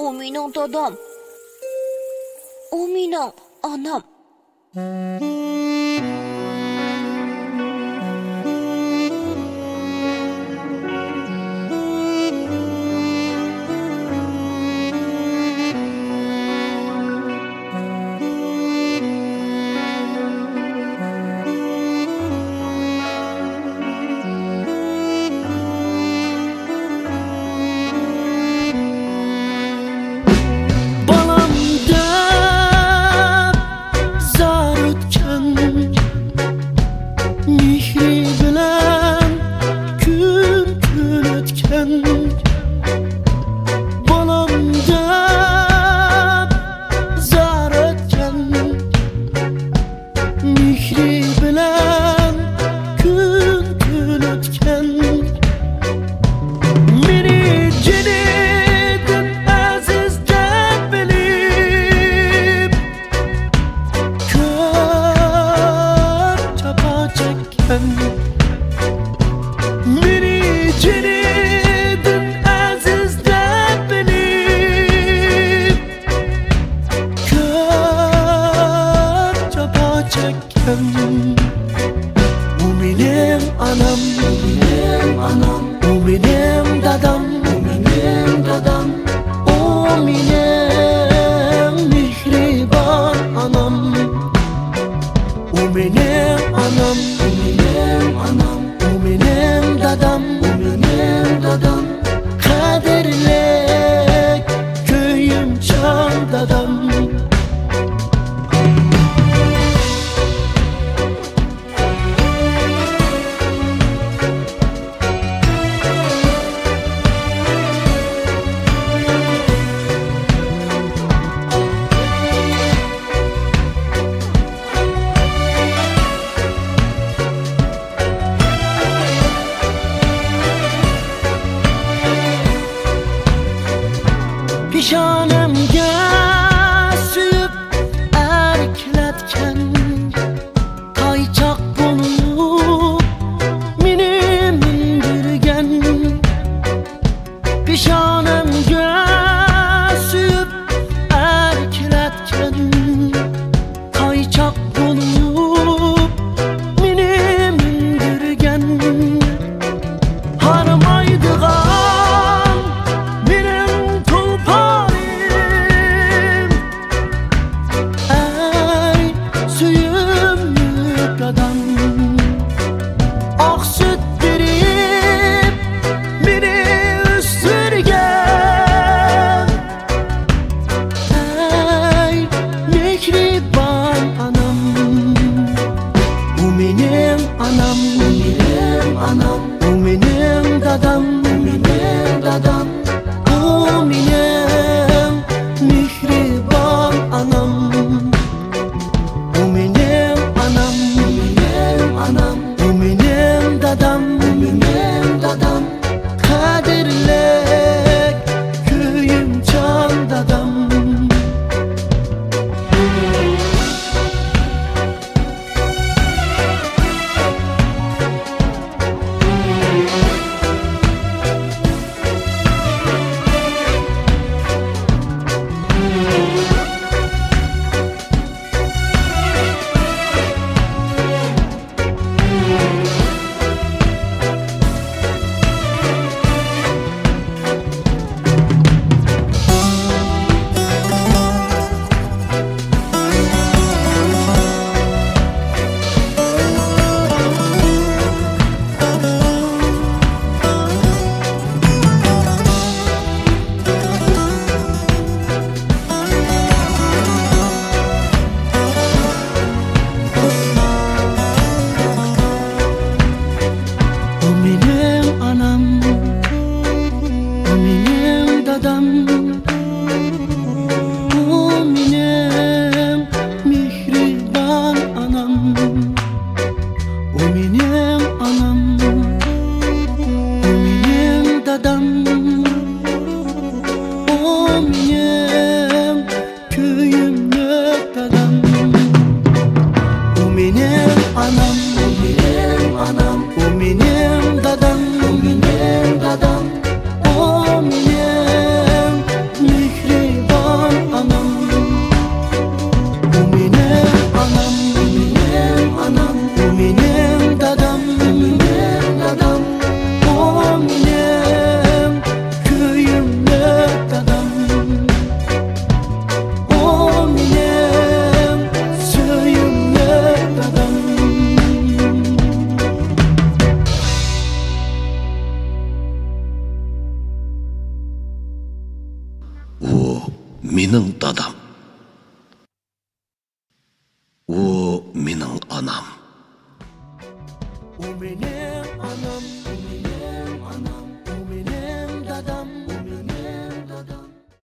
U mening dadam. U mening onam. Pişonemga suyib erklatgan qaychoq bo'lib meni mindirgan. Pishonamga suyib erklatgan qaychoq bo'lib meni mindirgan. Haramaydigan mening tulponim, ey suyimli dadam. Oq sut berib meni o'stirgan, ey mehribon onam. U mening onam, u mening onam, u mening dadam, u mening dadam. U mening mehribon onam. U mening onam, u mening onam, u mening dadam, u mening dadam. Qadrli kuyimjon dadam. anam. O benim